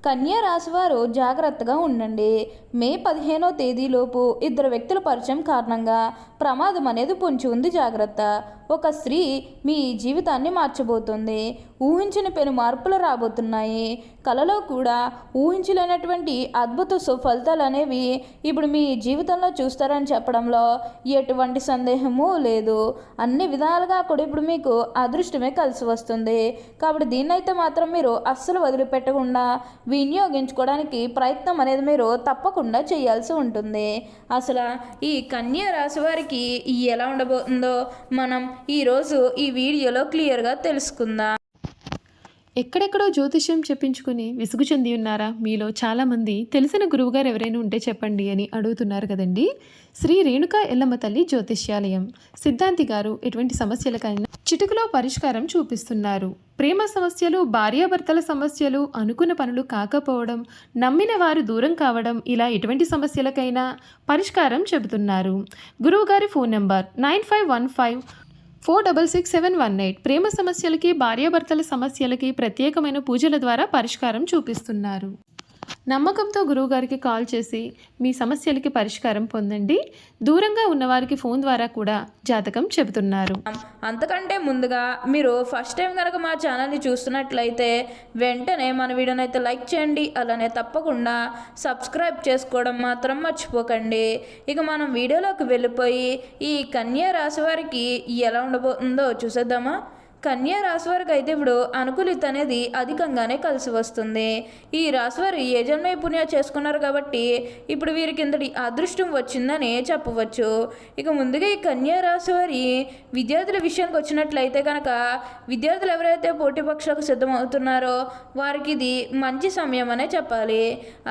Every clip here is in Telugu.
కన్యా రాశివారు జాగ్రత్తగా ఉండండి. మే 15వ తేదీలోపు ఇద్దరు వ్యక్తుల పరిచయం కారణంగా ప్రమాదం అనేది పొంచి ఉంది. జాగ్రత్త. ఒక స్త్రీ మీ జీవితాన్ని మార్చబోతుంది. ఊహించని పెను మార్పులు రాబోతున్నాయి. కలలో కూడా ఊహించలేనటువంటి అద్భుత సుఫలితాలు అనేవి ఇప్పుడు మీ జీవితంలో చూస్తారని చెప్పడంలో ఎటువంటి సందేహము లేదు. అన్ని విధాలుగా కూడా ఇప్పుడు మీకు అదృష్టమే కలిసి వస్తుంది. కాబట్టి దీన్నైతే మాత్రం మీరు అస్సలు వదిలిపెట్టకుండా వినియోగించుకోవడానికి ప్రయత్నం అనేది మీరు తప్పకుండా చేయాల్సి ఉంటుంది. అసలు ఈ కన్యా రాశి వారికి ఎలా ఉండబోతుందో మనం ఈరోజు ఈ వీడియోలో క్లియర్గా తెలుసుకుందాం. ఎక్కడెక్కడో జ్యోతిష్యం చెప్పించుకుని విసుగు చెంది ఉన్నారా? మీలో చాలామంది తెలిసిన గురువుగారు ఎవరైనా ఉంటే చెప్పండి అని అడుగుతున్నారు కదండి. శ్రీ రేణుకా ఎల్లమ్మ తల్లి జ్యోతిష్యాలయం సిద్ధాంతి గారు ఎటువంటి సమస్యలకైనా చిటికలో పరిష్కారం చూపిస్తున్నారు. ప్రేమ సమస్యలు, భార్యాభర్తల సమస్యలు, అనుకున్న పనులు కాకపోవడం, నమ్మిన వారు దూరం కావడం, ఇలా ఎటువంటి సమస్యలకైనా పరిష్కారం చెబుతున్నారు. గురువుగారి ఫోన్ నంబర్ 9515466718. ప్రేమ సమస్యలకి, భార్యాభర్తల సమస్యలకి ప్రత్యేకమైన పూజల ద్వారా పరిష్కారం చూపిస్తున్నారు. నమ్మకంతో గురువుగారికి కాల్ చేసి మీ సమస్యలకి పరిష్కారం పొందండి. దూరంగా ఉన్నవారికి ఫోన్ ద్వారా కూడా జాతకం చెబుతున్నారు. అంతకంటే ముందుగా మీరు ఫస్ట్ టైం కనుక మా ఛానల్ని చూస్తున్నట్లయితే వెంటనే మన వీడియోని అయితే లైక్ చేయండి. అలానే తప్పకుండా సబ్స్క్రైబ్ చేసుకోవడం మాత్రం మర్చిపోకండి. ఇక మనం వీడియోలోకి వెళ్ళిపోయి ఈ కన్యా రాశి వారికి ఎలా ఉండబోతుందో చూసేద్దామా. కన్యా రాశి వారికి అయితే ఇప్పుడు అనుకూలిత అనేది అధికంగానే కలిసి వస్తుంది. ఈ రాశి వారు ఏ జన్మ పుణ్యం చేసుకున్నారు కాబట్టి ఇప్పుడు వీరికి ఇంతటి అదృష్టం వచ్చిందని చెప్పవచ్చు. ఇక ముందుగా ఈ కన్యా రాశి వారి విద్యార్థుల విషయానికి వచ్చినట్లయితే కనుక విద్యార్థులు ఎవరైతే పోటీ పక్షులకు సిద్ధమవుతున్నారో వారికి ఇది మంచి సమయం అనే చెప్పాలి.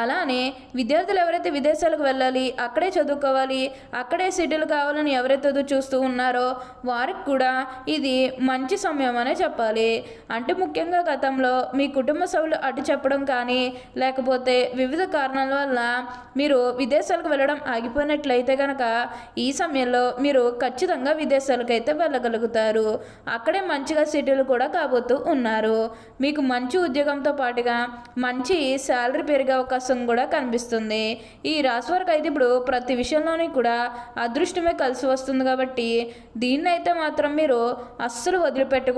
అలానే విద్యార్థులు ఎవరైతే విదేశాలకు వెళ్ళాలి, అక్కడే చదువుకోవాలి, అక్కడే సెటిల్ కావాలని ఎవరైతే చూస్తూ ఉన్నారో వారికి కూడా ఇది మంచి సమయం అనే చెప్పాలి. అంటే ముఖ్యంగా గతంలో మీ కుటుంబ సభ్యులు అడ్డు చెప్పడం కానీ లేకపోతే వివిధ కారణాల వల్ల మీరు విదేశాలకు వెళ్ళడం ఆగిపోయినట్లయితే కనుక ఈ సమయంలో మీరు ఖచ్చితంగా విదేశాలకు అయితే వెళ్ళగలుగుతారు. అక్కడే మంచిగా సెటిల్ కూడా కాబోతూ ఉన్నారు. మీకు మంచి ఉద్యోగంతో పాటుగా మంచి శాలరీ పెరిగే అవకాశం కూడా కనిపిస్తుంది. ఈ రాశి వారికి అయితే ఇప్పుడు ప్రతి విషయంలోని కూడా అదృష్టమే కలిసి వస్తుంది కాబట్టి దీన్నైతే మాత్రం మీరు అస్సలు వదిలిపెట్టకుండా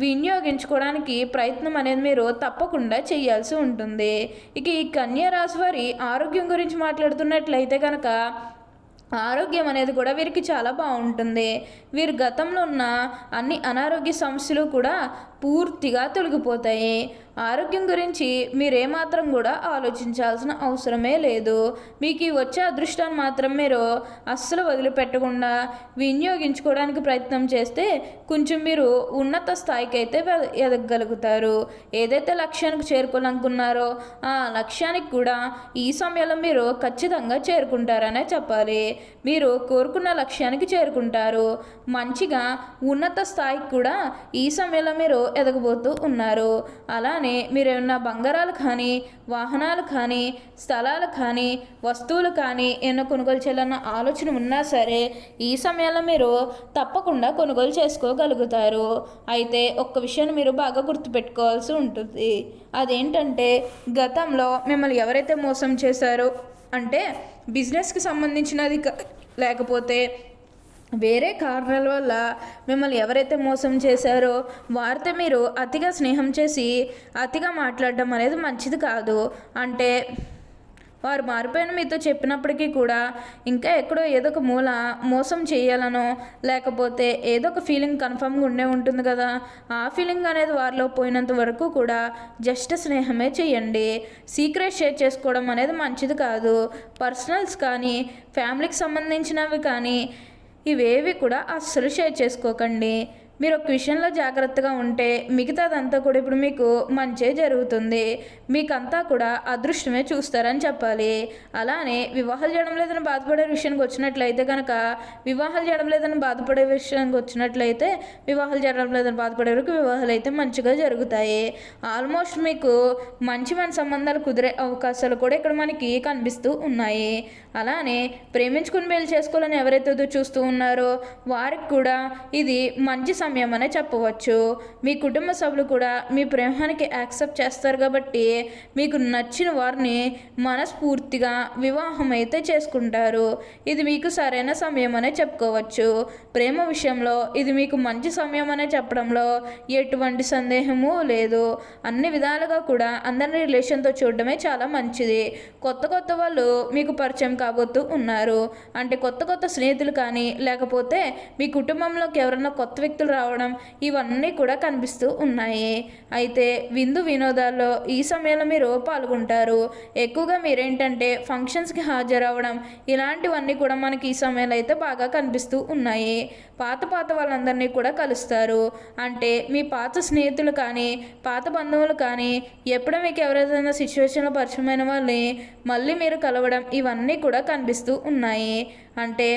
వినియోగించుకోవడానికి ప్రయత్నం అనేది మీరు తప్పకుండా చేయాల్సి ఉంటుంది. ఇక ఈ కన్యా రాశి వారి ఆరోగ్యం గురించి మాట్లాడుతున్నట్లయితే కనుక ఆరోగ్యం అనేది కూడా వీరికి చాలా బాగుంటుంది. వీరు గతంలో ఉన్న అన్ని అనారోగ్య సమస్యలు కూడా పూర్తిగా తొలగిపోతాయి. ఆరోగ్యం గురించి మీరేమాత్రం కూడా ఆలోచించాల్సిన అవసరమే లేదు. మీకు వచ్చే అదృష్టాన్ని మాత్రం మీరు అస్సలు వదిలిపెట్టకుండా వినియోగించుకోవడానికి ప్రయత్నం చేస్తే కొంచెం మీరు ఉన్నత స్థాయికి అయితే ఎదగలుగుతారు. ఏదైతే లక్ష్యానికి చేరుకోవాలనుకున్నారో ఆ లక్ష్యానికి కూడా ఈ సమయంలో మీరు ఖచ్చితంగా చేరుకుంటారనే చెప్పాలి. మీరు కోరుకున్న లక్ష్యానికి చేరుకుంటారు. మంచిగా ఉన్నత స్థాయికి కూడా ఈ సమయంలో మీరు ఎదగబోతూ ఉన్నారు. అలానే మీరు ఏమన్నా బంగారాలు కానీ, వాహనాలు కానీ, స్థలాలు కానీ, వస్తువులు కానీ ఏమైనా కొనుగోలు చేయాలన్న ఆలోచన ఉన్నా సరే ఈ సమయంలో మీరు తప్పకుండా కొనుగోలు చేసుకోగలుగుతారు. అయితే ఒక్క విషయాన్ని మీరు బాగా గుర్తుపెట్టుకోవాల్సి ఉంటుంది. అదేంటంటే గతంలో మిమ్మల్ని ఎవరైతే మోసం చేశారో, అంటే బిజినెస్కి సంబంధించినది లేకపోతే వేరే కారణాల వల్ల మిమ్మల్ని ఎవరైతే మోసం చేశారో వారితో మీరు అతిగా స్నేహం చేసి అతిగా మాట్లాడడం అనేది మంచిది కాదు. అంటే వారు మారిపోయిన మీతో చెప్పినప్పటికీ కూడా ఇంకా ఎక్కడో ఏదో ఒక మూల మోసం చేయాలనో లేకపోతే ఏదో ఒక ఫీలింగ్ కన్ఫర్మ్గా ఉండే ఉంటుంది కదా. ఆ ఫీలింగ్ అనేది వారిలో పోయినంత వరకు కూడా జస్ట్ స్నేహమే చేయండి. సీక్రెట్ షేర్ చేసుకోవడం అనేది మంచిది కాదు. పర్సనల్స్ కానీ, ఫ్యామిలీకి సంబంధించినవి కానీ ఇవేవి కూడా అస్సలు షేర్ చేసుకోకండి. మీరు ఒక విషయంలో జాగ్రత్తగా ఉంటే మిగతాదంతా కూడా ఇప్పుడు మీకు మంచే జరుగుతుంది. మీకంతా కూడా అదృష్టమే చూస్తారని చెప్పాలి. అలానే వివాహాలు చేయడం లేదని బాధపడే విషయానికి వచ్చినట్లయితే కనుక వివాహాలు చేయడం లేదని బాధపడే విషయానికి వచ్చినట్లయితే వివాహాలు చేయడం లేదని బాధపడే వరకు వివాహాలు అయితే మంచిగా జరుగుతాయి. ఆల్మోస్ట్ మీకు మంచి సంబంధాలు కుదిరే అవకాశాలు కూడా ఇక్కడ మనకి కనిపిస్తూ ఉన్నాయి. అలానే ప్రేమించుకుని పెళ్లి చేసుకోవాలని ఎవరైతే చూస్తూ ఉన్నారో వారికి కూడా ఇది మంచి సమయం అనే చెప్పవచ్చు. మీ కుటుంబ సభ్యులు కూడా మీ ప్రేమానికి యాక్సెప్ట్ చేస్తారు కాబట్టి మీకు నచ్చిన వారిని మనస్ఫూర్తిగా వివాహం అయితే చేసుకుంటారు. ఇది మీకు సరైన సమయం అనే చెప్పుకోవచ్చు. ప్రేమ విషయంలో ఇది మీకు మంచి సమయం అనే చెప్పడంలో ఎటువంటి సందేహము లేదు. అన్ని విధాలుగా కూడా అందరినీ రిలేషన్తో చూడడమే చాలా మంచిది. కొత్త కొత్త వాళ్ళు మీకు పరిచయం కాబోతూ ఉన్నారు. అంటే కొత్త కొత్త స్నేహితులు కానీ లేకపోతే మీ కుటుంబంలోకి ఎవరైనా కొత్త వ్యక్తులు రావడం ఇవన్నీ కూడా కనిపిస్తూ ఉన్నాయి. అయితే విందు వినోదాల్లో ఈ సమయంలో మీరు పాల్గొంటారు. ఎక్కువగా మీరేంటంటే ఫంక్షన్స్కి హాజరవ్వడం ఇలాంటివన్నీ కూడా మనకి ఈ సమయంలో అయితే బాగా కనిపిస్తూ ఉన్నాయి. పాత వాళ్ళందరినీ కూడా కలుస్తారు. అంటే మీ పాత స్నేహితులు కానీ పాత బంధువులు కానీ ఎప్పుడో మీకు ఎవరైనా సిచ్యువేషన్లో పరిచయమైన వాళ్ళని మళ్ళీ మీరు కలవడం ఇవన్నీ కూడా కనిపిస్తూ ఉన్నాయి. అంటే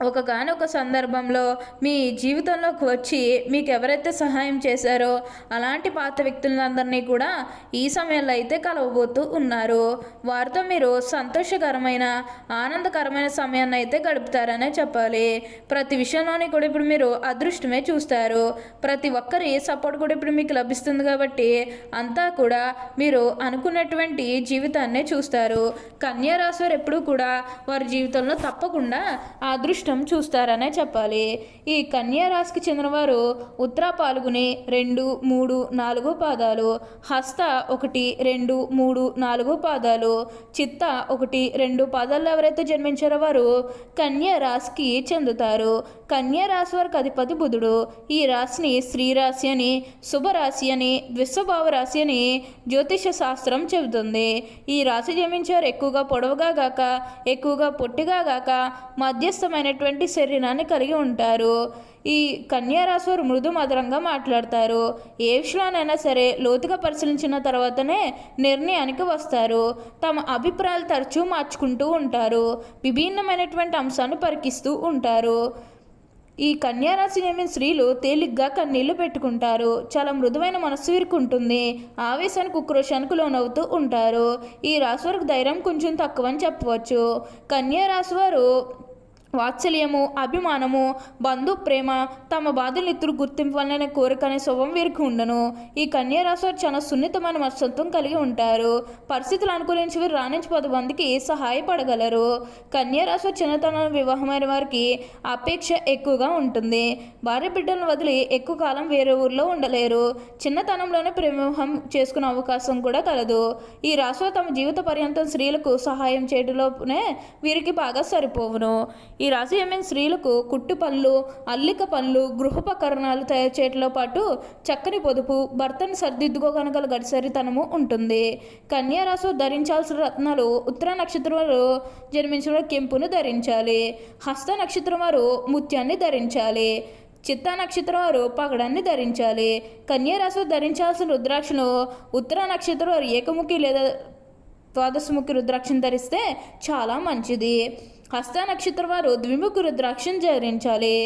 ఒకగానొక సందర్భంలో మీ జీవితంలోకి వచ్చి మీకు ఎవరైతే సహాయం చేశారో అలాంటి పాత వ్యక్తులందరినీ కూడా ఈ సమయంలో అయితే కలవబోతూ ఉన్నారు. వారితో మీరు సంతోషకరమైన ఆనందకరమైన సమయాన్ని అయితే గడుపుతారనే చెప్పాలి. ప్రతి విషయంలోని కూడా ఇప్పుడు మీరు అదృష్టమే చూస్తారు. ప్రతి ఒక్కరి సపోర్ట్ కూడా ఇప్పుడు మీకు లభిస్తుంది కాబట్టి అంతా కూడా మీరు అనుకున్నటువంటి జీవితాన్నే చూస్తారు. కన్యా రాశి వారు ఎప్పుడూ కూడా వారి జీవితంలో తప్పకుండా అదృష్టం చూస్తారనే చెప్పాలి. ఈ కన్యా రాశికి చెందినవారు ఉత్తర పాల్గొని 2, 3, 4 పాదాలు, హస్త 1, 2, 3, 4 పాదాలు, చిత్త 1, 2 పాదాల్లో ఎవరైతే జన్మించారో వారు కన్యా రాశికి చెందుతారు. కన్యా రాశి వారికి అధిపతి బుధుడు. ఈ రాశిని స్త్రీ రాశి అని, శుభరాశి అని, విశ్వభావ రాశి అని జ్యోతిష శాస్త్రం చెబుతుంది. ఈ రాశి జన్మించారు ఎక్కువగా పొడవుగా గాక ఎక్కువగా పొట్టిగా గాక మధ్యస్థమైనటువంటి శరీరాన్ని కలిగి ఉంటారు. ఈ కన్యా రాశి వారు మృదు మధురంగా మాట్లాడతారు. ఏ విషయంలోనైనా సరే లోతుగా పరిశీలించిన తర్వాతనే నిర్ణయానికి వస్తారు. తమ అభిప్రాయాలు తరచూ మార్చుకుంటూ ఉంటారు. విభిన్నమైనటువంటి అంశాన్ని పరికిస్తూ ఉంటారు. ఈ కన్యారాశి జన్మించిన స్త్రీలు తేలిగ్గా కన్నీళ్లు పెట్టుకుంటారు. చాలా మృదువైన మనస్సు వీరికి ఉంటుంది. ఆవేశానికి ఉక్రోషానికి లోనవుతూ ఉంటారు. ఈ రాశి వారికి ధైర్యం కొంచెం తక్కువ అని చెప్పవచ్చు. కన్యారాశి వారు వాత్సల్యము, అభిమానము, బంధు ప్రేమ, తమ బాధలు ఇతరు గుర్తింపాలనే కోరిక అనే స్వభావం వీరికి ఉండను. ఈ కన్యా రాశి వారు చాలా సున్నితమైన మనస్తత్వం కలిగి ఉంటారు. పరిస్థితులు అనుకూలించి వీరు రాణించి 10 మందికి సహాయపడగలరు. కన్యా రాశి వారు చిన్నతనంలో వివాహమైన వారికి అపేక్ష ఎక్కువగా ఉంటుంది. భార్య బిడ్డలను వదిలి ఎక్కువ కాలం వేరే ఊర్లో ఉండలేరు. చిన్నతనంలోనే వివాహం చేసుకునే అవకాశం కూడా కలదు. ఈ రాశి వారు తమ జీవిత పర్యంతం స్త్రీలకు సహాయం చేయడంలోనే వీరికి బాగా సరిపోవును. ఈ రాశి ఏమైనా స్త్రీలకు కుట్టు పనులు, అల్లిక పనులు, గృహోపకరణాలు తయారు చేయడంలో పాటు చక్కని పొదుపు, భర్తను సర్దిద్దుకోగల గడిసరితనము ఉంటుంది. కన్యా రాశి ధరించాల్సిన రత్నాలు ఉత్తర నక్షత్రం వారు జన్మించిన కెంపును ధరించాలి. హస్త నక్షత్రం వారు ముత్యాన్ని ధరించాలి. చిత్తా నక్షత్రం వారు పగడాన్ని ధరించాలి. కన్యా రాశి ధరించాల్సిన రుద్రాక్షను ఉత్తర నక్షత్రం వారు ఏకముఖి లేదా ద్వాదశముఖి రుద్రాక్షను ధరిస్తే చాలా మంచిది. హస్త నక్షత్రం వారు ద్విముఖి రుద్రాక్షను ధరించాలి.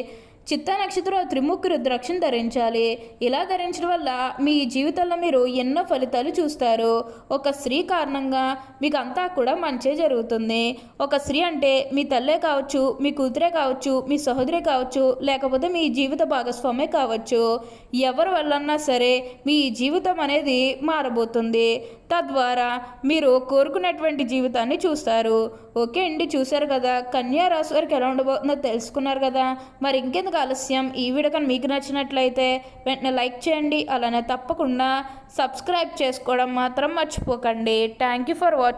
చిత్తా నక్షత్రం త్రిముఖి రుద్రాక్షను ధరించాలి. ఇలా ధరించడం వల్ల మీ జీవితంలో మీరు ఎన్నో ఫలితాలు చూస్తారు. ఒక స్త్రీ కారణంగా మీకు అంతా కూడా మంచే జరుగుతుంది. ఒక స్త్రీ అంటే మీ తల్లే కావచ్చు, మీ కూతురే కావచ్చు, మీ సహోదరే కావచ్చు, లేకపోతే మీ జీవిత భాగస్వామే కావచ్చు. ఎవరి వల్లన్నా సరే మీ జీవితం అనేది మారబోతుంది. తద్వారా మీరు కోరుకున్నటువంటి జీవితాన్ని చూస్తారు. ఓకే అండి, చూశారు కదా కన్యా రాశి వారికి ఎలా ఉండబోతుందో తెలుసుకున్నారు కదా. మరి ఇంకెందుకు ఆలస్యం, ఈ వీడియో కానీ మీకు నచ్చినట్లయితే వెంటనే లైక్ చేయండి. అలానే తప్పకుండా సబ్స్క్రైబ్ చేసుకోవడం మాత్రం మర్చిపోకండి. Thank you for watching.